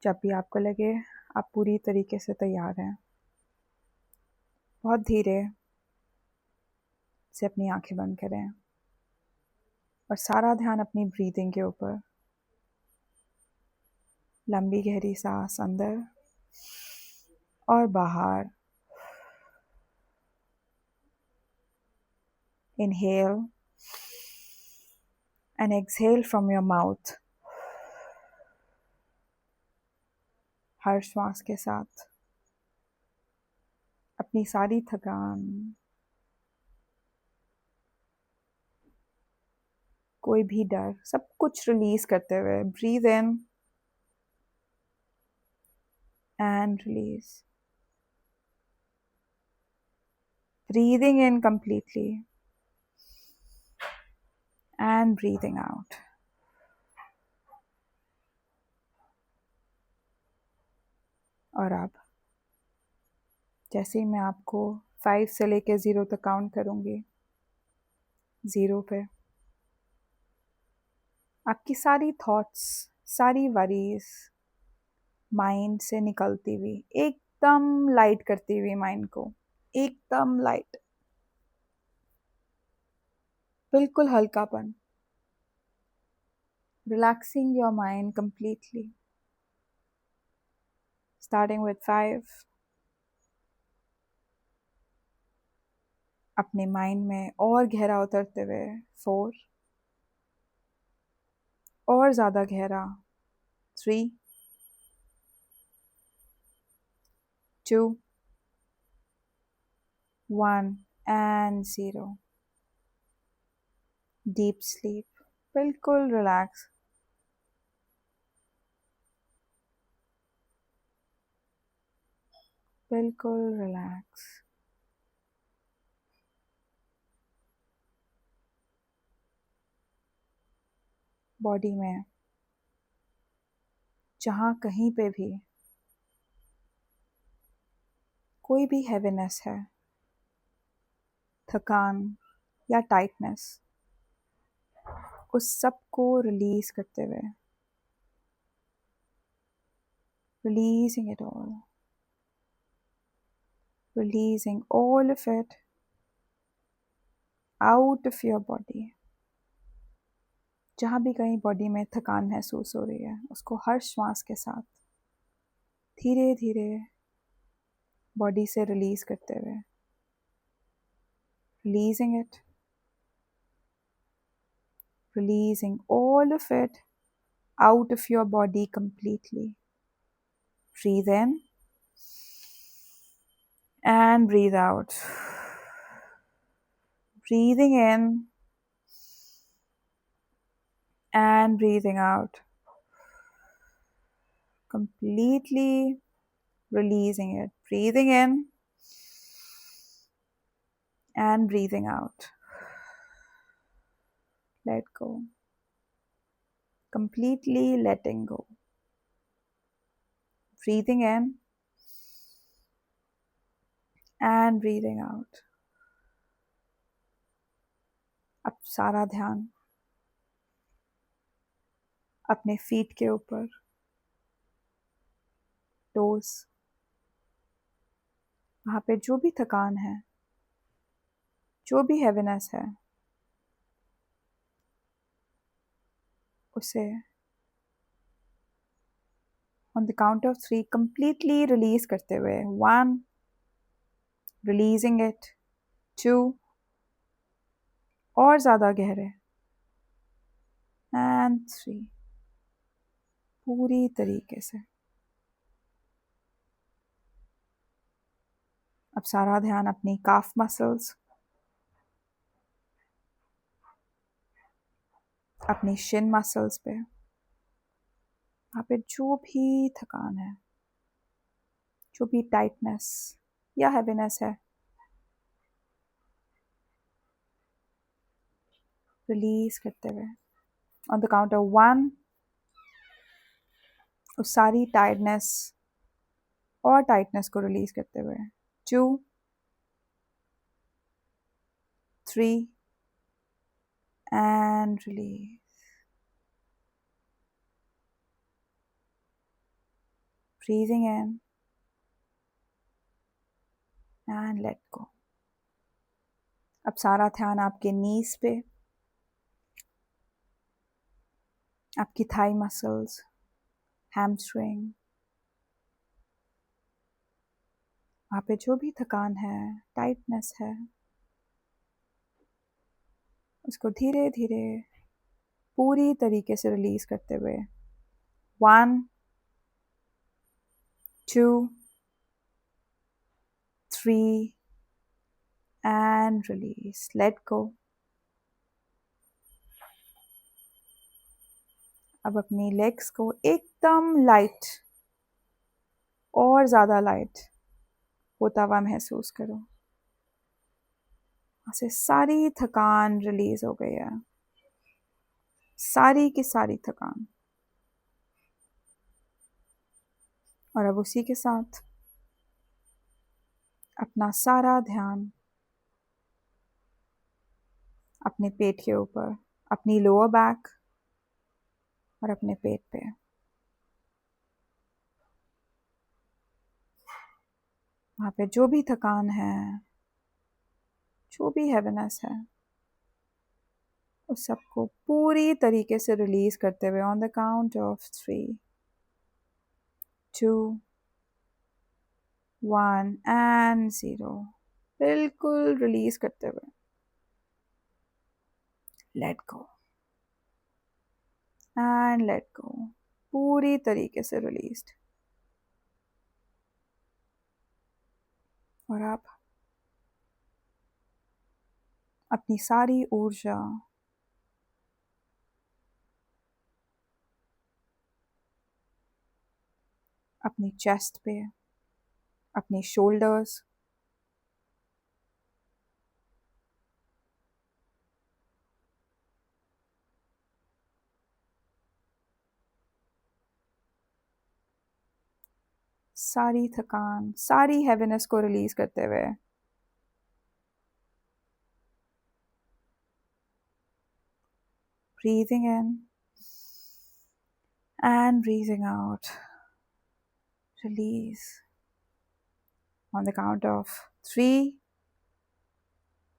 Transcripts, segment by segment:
जब भी आपको लगे आप पूरी तरीके से तैयार हैं, बहुत धीरे से अपनी आंखें बंद करें और सारा ध्यान अपनी ब्रीदिंग के ऊपर। लंबी गहरी सांस अंदर और बाहर। Inhale and exhale from your mouth. हर श्वास के साथ अपनी सारी थकान, कोई भी डर, सब कुछ रिलीज करते हुए breathe in and release. Breathing in completely and breathing out. और अब जैसे ही मैं आपको 5 से लेकर 0 तक काउंट करूँगी, 0 पे आपकी सारी थॉट्स, सारी वरीज माइंड से निकलती हुई, एकदम लाइट करती हुई माइंड को, एकदम लाइट, बिल्कुल हल्कापन, relaxing your mind completely. Starting with 5, अपने माइंड में और गहरा उतरते हुए 4, और ज़्यादा गहरा 3, 2, 1 and 0. Deep sleep. बिल्कुल रिलैक्स। बिल्कुल रिलैक्स। बॉडी में जहाँ कहीं पे भी कोई भी हैवीनेस है, थकान या टाइटनेस, उस सब को रिलीज करते हुए, releasing it all, releasing all of it out of your body। जहाँ भी कहीं बॉडी में थकान महसूस हो रही है, उसको हर श्वास के साथ धीरे धीरे बॉडी से रिलीज करते हुए, releasing it, releasing all of it out of your body completely. Breathe in and breathe out. Breathing in and breathing out. Completely releasing it. Breathing in and breathing out. Let go. Completely letting go. Breathing in and breathing out. अब सारा ध्यान अपने feet के ऊपर, toast, वहाँ पे जो भी थकान है, जो भी हैवीनेस है, उसे on the count of 3 completely release करते हुए, 1, releasing it, 2, और ज़्यादा गहरे, and 3, पूरी तरीके से। अब सारा ध्यान अपनी काफ मसल्स, अपनी शिन मसल्स पे, वहाँ पे जो भी थकान है, जो भी टाइटनेस या हैवीनेस है, रिलीज करते हुए ऑन द काउंट ऑफ 1, उस सारी टायर्डनेस और टाइटनेस को रिलीज करते हुए, 2, 3 and release. Breathing in and let go. अब सारा ध्यान आपके नीज पे, आपकी थाई मसल्स, हैमस्ट्रिंग, वहाँ पे जो भी थकान है, टाइटनेस है, उसको धीरे धीरे पूरी तरीके से रिलीज करते हुए 1 2 3 and release. Let go. अब अपनी लेग्स को एकदम लाइट और ज़्यादा लाइट होता हुआ महसूस करो। ऐसे सारी थकान रिलीज हो गई है, सारी की सारी थकान। और अब उसी के साथ अपना सारा ध्यान अपने पेट के ऊपर, अपनी लोअर बैक और अपने पेट पे। वहाँ पे जो भी थकान है, जो भी हैवीनेस है, उस सबको पूरी तरीके से रिलीज करते हुए on the count of 3 2 1 and 0 बिल्कुल रिलीज करते हुए let go and let go, पूरी तरीके से रिलीज्ड। और आप अपनी सारी ऊर्जा अपनी चेस्ट पे, अपनी शोल्डर्स, सारी थकान, सारी हैवीनेस को रिलीज करते हुए breathing in and breathing out. Release on the count of 3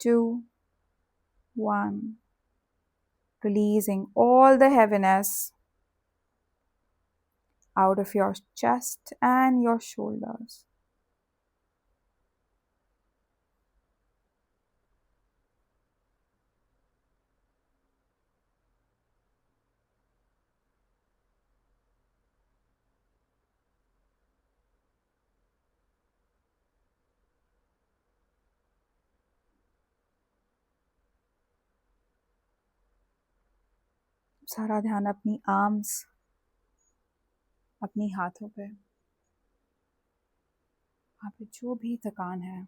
2 1, releasing all the heaviness out of your chest and your shoulders. सारा ध्यान अपनी आर्म्स, अपनी हाथों पे, वहाँ पे जो भी थकान है,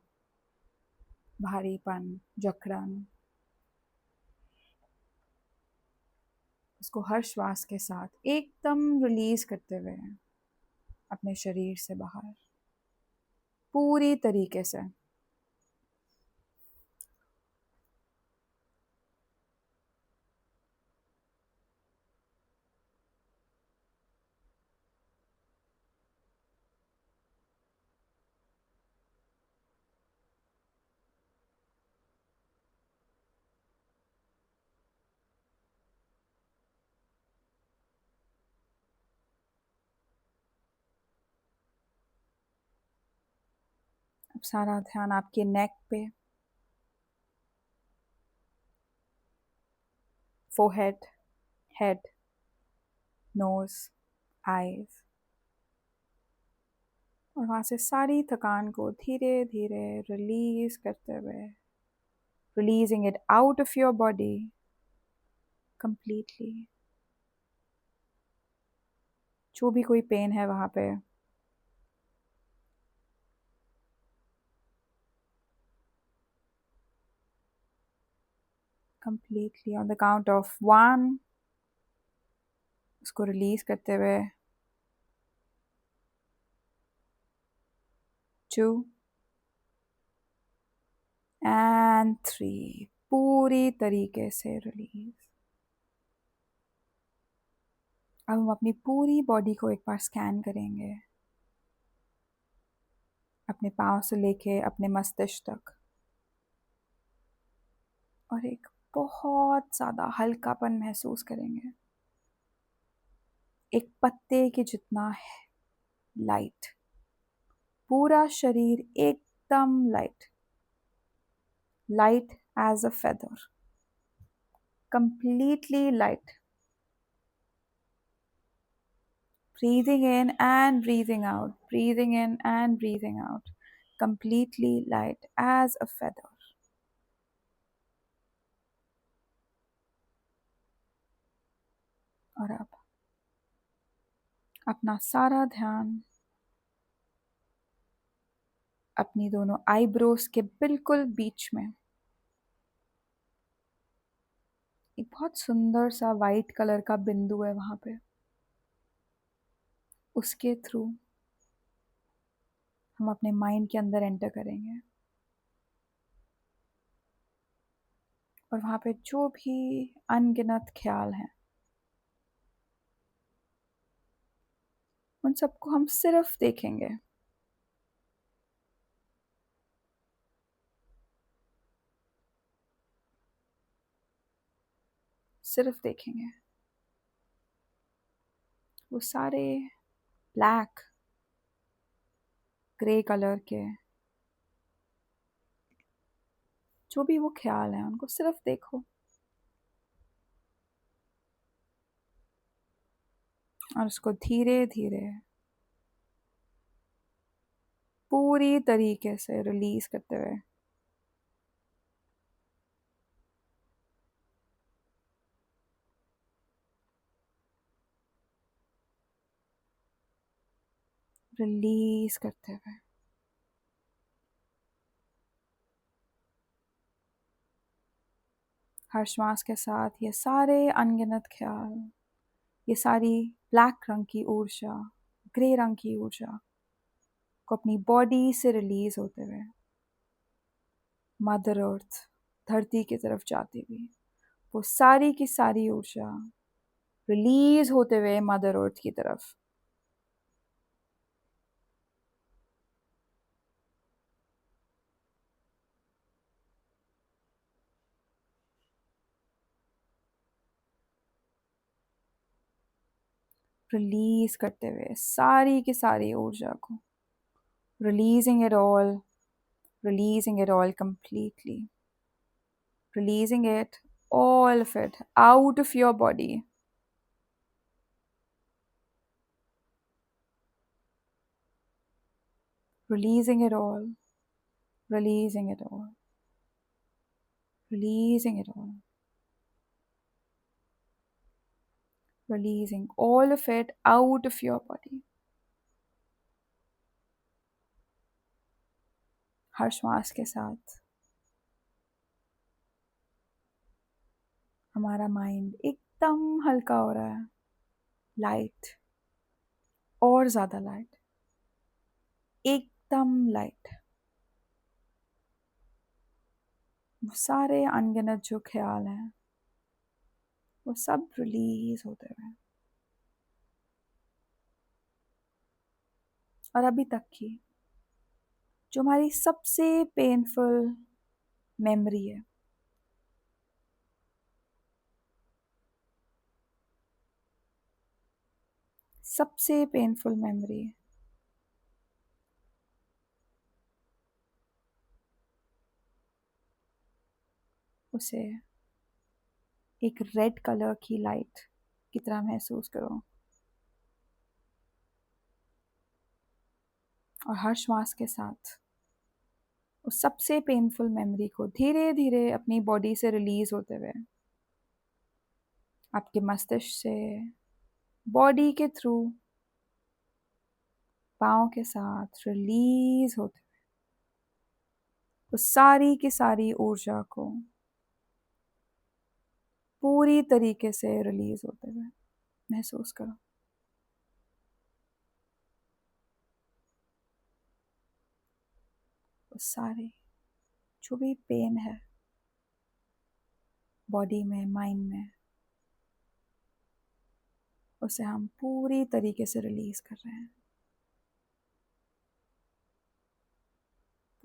भारीपन, जकड़न, उसको हर श्वास के साथ एकदम रिलीज करते हुए अपने शरीर से बाहर पूरी तरीके से। अब सारा ध्यान आपके नेक पे, फोरहेड, हेड, नोज, आईज, और वहाँ से सारी थकान को धीरे धीरे रिलीज करते हुए, releasing it out of your body completely. जो भी कोई पेन है वहाँ पे completely on the count of 1, उसको रिलीज करते हुए 2 and 3 पूरी तरीके से रिलीज। अब हम अपनी पूरी बॉडी को एक बार स्कैन करेंगे अपने पाँव से लेके अपने मस्तिष्क तक, और एक बहुत ज़्यादा हल्कापन महसूस करेंगे, एक पत्ते के जितना है लाइट, पूरा शरीर एकदम light, light as a feather, completely light. Breathing in and breathing out, breathing in and breathing out, completely light as a feather. और अब अपना सारा ध्यान अपनी दोनों आईब्रोज के बिल्कुल बीच में एक बहुत सुंदर सा वाइट कलर का बिंदु है, वहां पे उसके थ्रू हम अपने माइंड के अंदर एंटर करेंगे, और वहां पे जो भी अनगिनत ख्याल हैं उन सबको हम सिर्फ देखेंगे, सिर्फ देखेंगे। वो सारे ब्लैक ग्रे कलर के जो भी वो ख्याल हैं उनको सिर्फ देखो, और उसको धीरे धीरे पूरी तरीके से रिलीज करते हुए रिलीज करते हुए हर श्वास के साथ ये सारे अनगिनत ख्याल, ये सारी ब्लैक रंग की ऊर्जा, ग्रे रंग की ऊर्जा को अपनी बॉडी से रिलीज होते हुए मदर अर्थ, धरती की तरफ जाती हुई वो सारी की सारी ऊर्जा रिलीज होते हुए मदर अर्थ की तरफ रिलीज करते हुए सारी की सारी ऊर्जा को, releasing it all, releasing it all completely, releasing it, all of it, out of your body. Releasing it all, releasing it all, releasing it all, releasing all of it out of your body. हर श्वास के साथ हमारा mind एकदम हल्का हो रहा है, light, और ज़्यादा लाइट, एकदम लाइट। वो सारे अनगिनत जो ख्याल हैं वो सब रिलीज होते हुए, और अभी तक की जो हमारी सबसे पेनफुल मेमोरी है, सबसे पेनफुल मेमोरी, उसे एक रेड कलर की लाइट की तरह महसूस करो, और हर श्वास के साथ उस सबसे पेनफुल मेमोरी को धीरे धीरे अपनी बॉडी से रिलीज होते हुए आपके मस्तिष्क से बॉडी के थ्रू पाँव के साथ रिलीज होते हुए उस सारी की सारी ऊर्जा को पूरी तरीके से रिलीज होते हुए महसूस करो। उस सारे जो भी पेन है बॉडी में, माइंड में, उसे हम पूरी तरीके से रिलीज कर रहे हैं।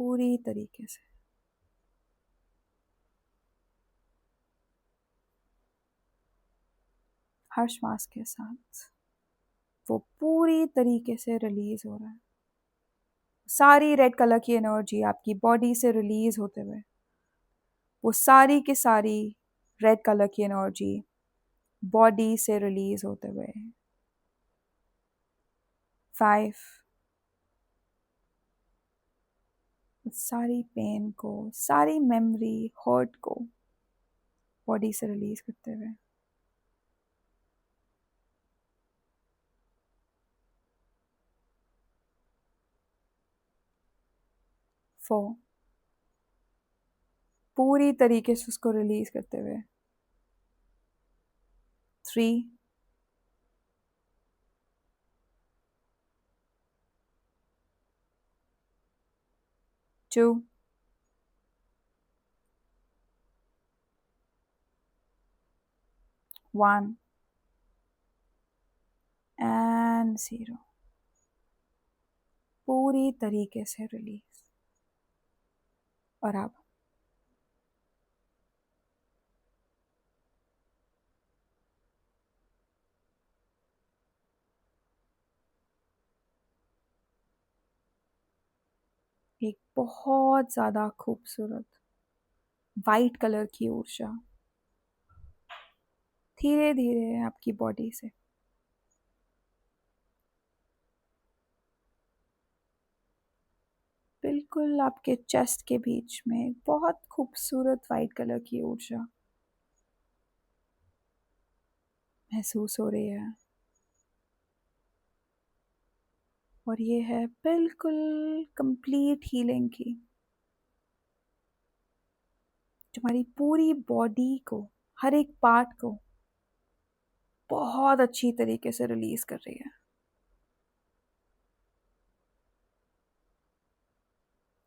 पूरी तरीके से। हर श्वास के साथ वो पूरी तरीके से रिलीज हो रहा है। सारी रेड कलर की एनर्जी आपकी बॉडी से रिलीज होते हुए, वो सारी की सारी रेड कलर की एनर्जी बॉडी से रिलीज होते हुए 5, सारी पेन को, सारी मेमोरी हर्ट को बॉडी से रिलीज करते हुए 4, पूरी तरीके से उसको रिलीज करते हुए 3, 2, 1 एंड 0। पूरी तरीके से रिलीज। और अब एक बहुत ज़्यादा खूबसूरत वाइट कलर की ऊर्जा धीरे धीरे आपकी बॉडी से बिल्कुल आपके चेस्ट के बीच में एक बहुत खूबसूरत वाइट कलर की ऊर्जा महसूस हो रही है। और ये है बिल्कुल कंप्लीट हीलिंग की, तुम्हारी पूरी बॉडी को, हर एक पार्ट को बहुत अच्छी तरीके से रिलीज कर रही है।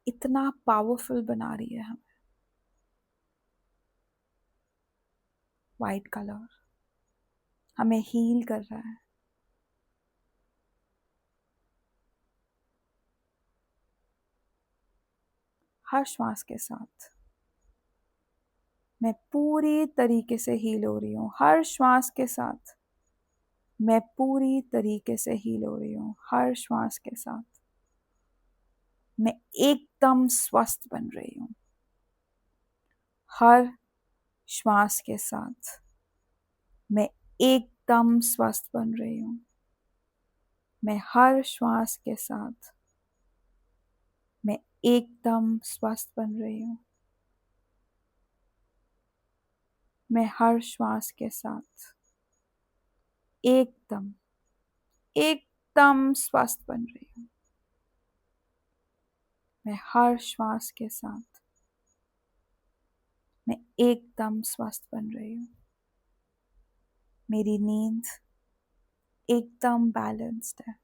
इतना पावरफुल बना रही है हमें वाइट कलर, हमें हील कर रहा है। हर श्वास के साथ मैं पूरी तरीके से हील हो रही हूँ। हर श्वास के साथ मैं पूरी तरीके से हील हो रही हूँ। हर श्वास के साथ मैं एकदम स्वस्थ बन रही हूँ। हर श्वास के साथ मैं एकदम स्वस्थ बन रही हूँ। मैं हर श्वास के साथ मैं एकदम स्वस्थ बन रही हूँ। मैं हर श्वास के साथ एकदम एकदम स्वस्थ बन रही हूँ। मैं हर श्वास के साथ मैं एकदम स्वस्थ बन रही हूँ। मेरी नींद एकदम बैलेंस्ड है।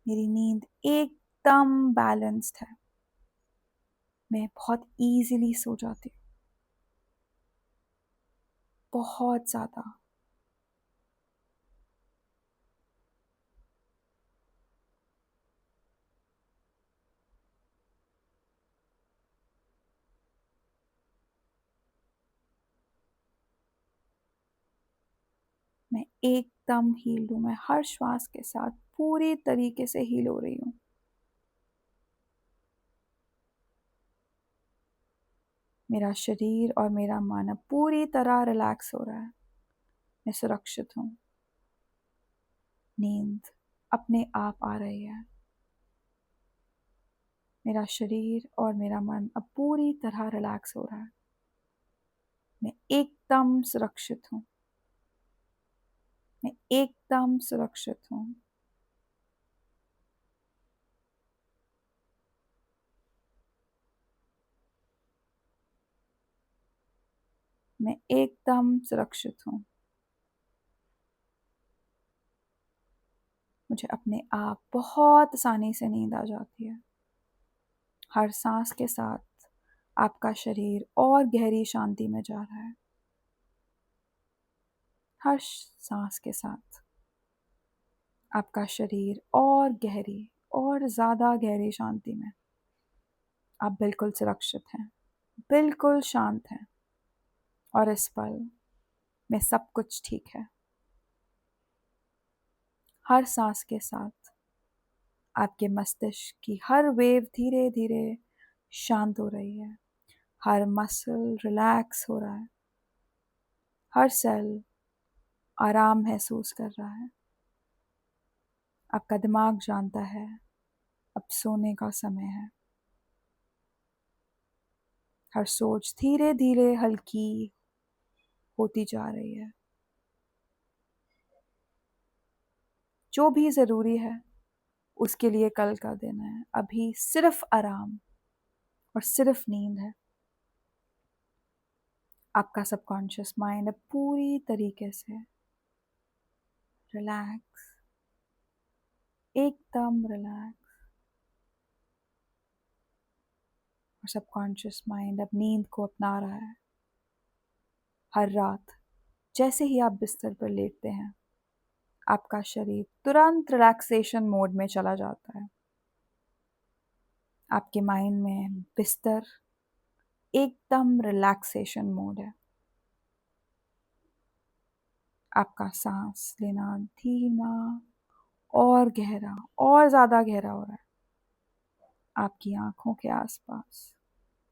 मेरी नींद एकदम बैलेंस्ड है। मैं बहुत इजीली सो जाती हूँ, बहुत ज़्यादा। मैं एकदम हील हूँ। मैं हर श्वास के साथ पूरी तरीके से हील हो रही हूँ। मेरा शरीर और मेरा मन अब पूरी तरह रिलैक्स हो रहा है। मैं सुरक्षित हूँ। नींद अपने आप आ रही है। मेरा शरीर और मेरा मन अब पूरी तरह रिलैक्स हो रहा है। मैं एकदम सुरक्षित हूँ। मैं एकदम सुरक्षित हूँ। मैं एकदम सुरक्षित हूँ। मुझे अपने आप बहुत आसानी से नींद आ जाती है। हर सांस के साथ आपका शरीर और गहरी शांति में जा रहा है। हर सांस के साथ आपका शरीर और गहरी और ज़्यादा गहरी शांति में। आप बिल्कुल सुरक्षित हैं, बिल्कुल शांत हैं और इस पल में सब कुछ ठीक है। हर सांस के साथ आपके मस्तिष्क की हर वेव धीरे धीरे शांत हो रही है। हर मसल रिलैक्स हो रहा है। हर सेल आराम महसूस कर रहा है। आपका दिमाग जानता है अब सोने का समय है। हर सोच धीरे धीरे हल्की होती जा रही है। जो भी ज़रूरी है उसके लिए कल का दिन है। अभी सिर्फ आराम और सिर्फ नींद है। आपका सबकॉन्शियस माइंड अब पूरी तरीके से रिलैक्स, एकदम रिलैक्स। और सबकॉन्शियस माइंड अब नींद को अपना रहा है। हर रात जैसे ही आप बिस्तर पर लेटते हैं, आपका शरीर तुरंत रिलैक्सेशन मोड में चला जाता है। आपके माइंड में बिस्तर एकदम रिलैक्सेशन मोड है। आपका सांस लेना धीमा और गहरा और ज़्यादा गहरा हो रहा है। आपकी आंखों के आसपास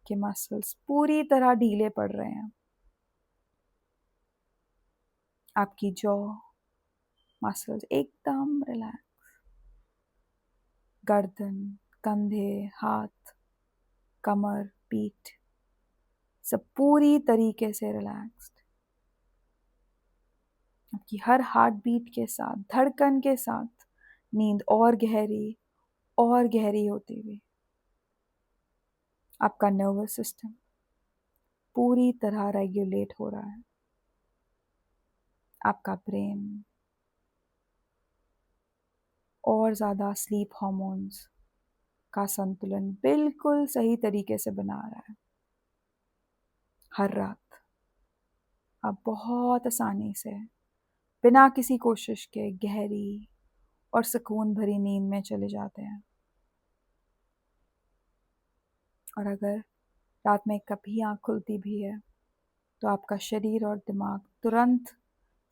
के मसल्स पूरी तरह ढीले पड़ रहे हैं। आपकी जॉ मसल्स एकदम रिलैक्स। गर्दन, कंधे, हाथ, कमर, पीठ सब पूरी तरीके से रिलैक्स्ड। आपकी हर हार्ट बीट के साथ, धड़कन के साथ नींद और गहरी होती हुई। आपका नर्वस सिस्टम पूरी तरह रेगुलेट हो रहा है। आपका ब्रेन और ज़्यादा स्लीप हार्मोन्स का संतुलन बिल्कुल सही तरीके से बना रहा है। हर रात आप बहुत आसानी से बिना किसी कोशिश के गहरी और सुकून भरी नींद में चले जाते हैं। और अगर रात में कभी आँख खुलती भी है तो आपका शरीर और दिमाग तुरंत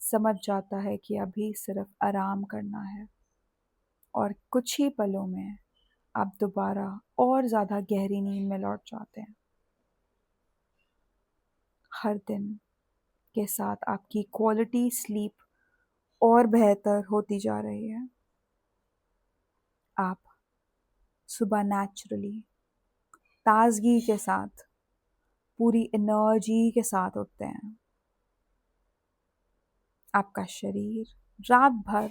समझ जाता है कि अभी सिर्फ आराम करना है। और कुछ ही पलों में आप दोबारा और ज़्यादा गहरी नींद में लौट जाते हैं। हर दिन के साथ आपकी क्वालिटी स्लीप और बेहतर होती जा रही है। आप सुबह नेचुरली ताजगी के साथ, पूरी एनर्जी के साथ उठते हैं। आपका शरीर रात भर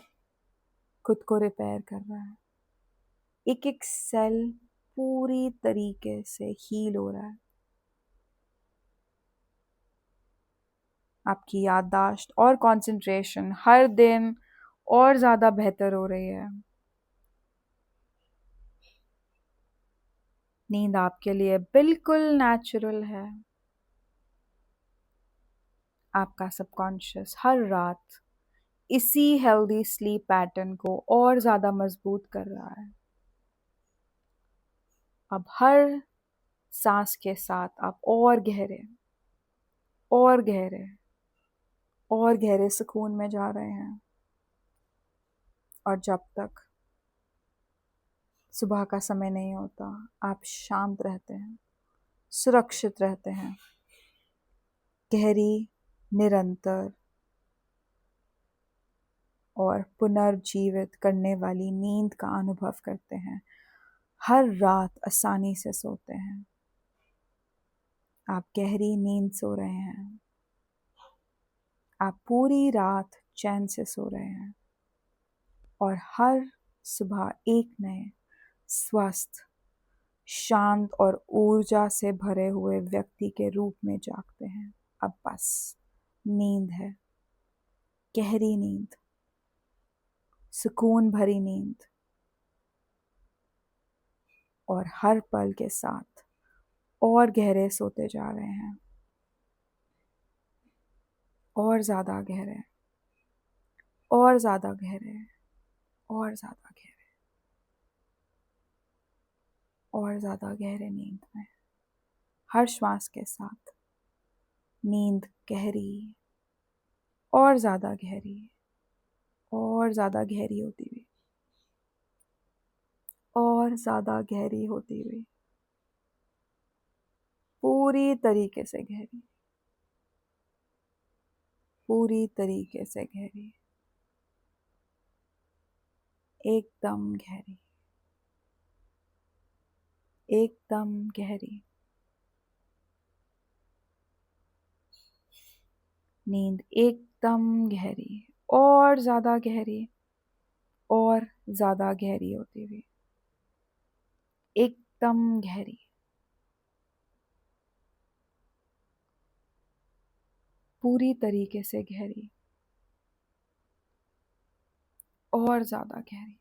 खुद को रिपेयर कर रहा है। एक एक सेल पूरी तरीके से हील हो रहा है। आपकी याददाश्त और कंसंट्रेशन हर दिन और ज़्यादा बेहतर हो रही है। नींद आपके लिए बिल्कुल नेचुरल है। आपका सबकॉन्शियस हर रात इसी हेल्दी स्लीप पैटर्न को और ज़्यादा मजबूत कर रहा है। अब हर सांस के साथ आप और गहरे और गहरे और गहरे सुकून में जा रहे हैं। और जब तक सुबह का समय नहीं होता, आप शांत रहते हैं, सुरक्षित रहते हैं, गहरी, निरंतर और पुनर्जीवित करने वाली नींद का अनुभव करते हैं। हर रात आसानी से सोते हैं। आप गहरी नींद सो रहे हैं। आप पूरी रात चैन से सो रहे हैं और हर सुबह एक नए स्वस्थ, शांत और ऊर्जा से भरे हुए व्यक्ति के रूप में जागते हैं। अब बस नींद है, गहरी नींद, सुकून भरी नींद और हर पल के साथ और गहरे सोते जा रहे हैं, और ज़्यादा गहरे और ज़्यादा गहरे और ज़्यादा गहरे, और ज़्यादा गहरे नींद में। हर श्वास के साथ नींद गहरी, और ज़्यादा गहरी, और ज़्यादा गहरी होती हुई, और ज़्यादा गहरी होती हुई, पूरी तरीके से गहरी, पूरी तरीके से गहरी, एकदम गहरी, एकदम गहरी। नींद एकदम गहरी, और ज़्यादा गहरी, और ज़्यादा गहरी होती हुई, एकदम गहरी, पूरी तरीके से गहरी, और ज़्यादा गहरी।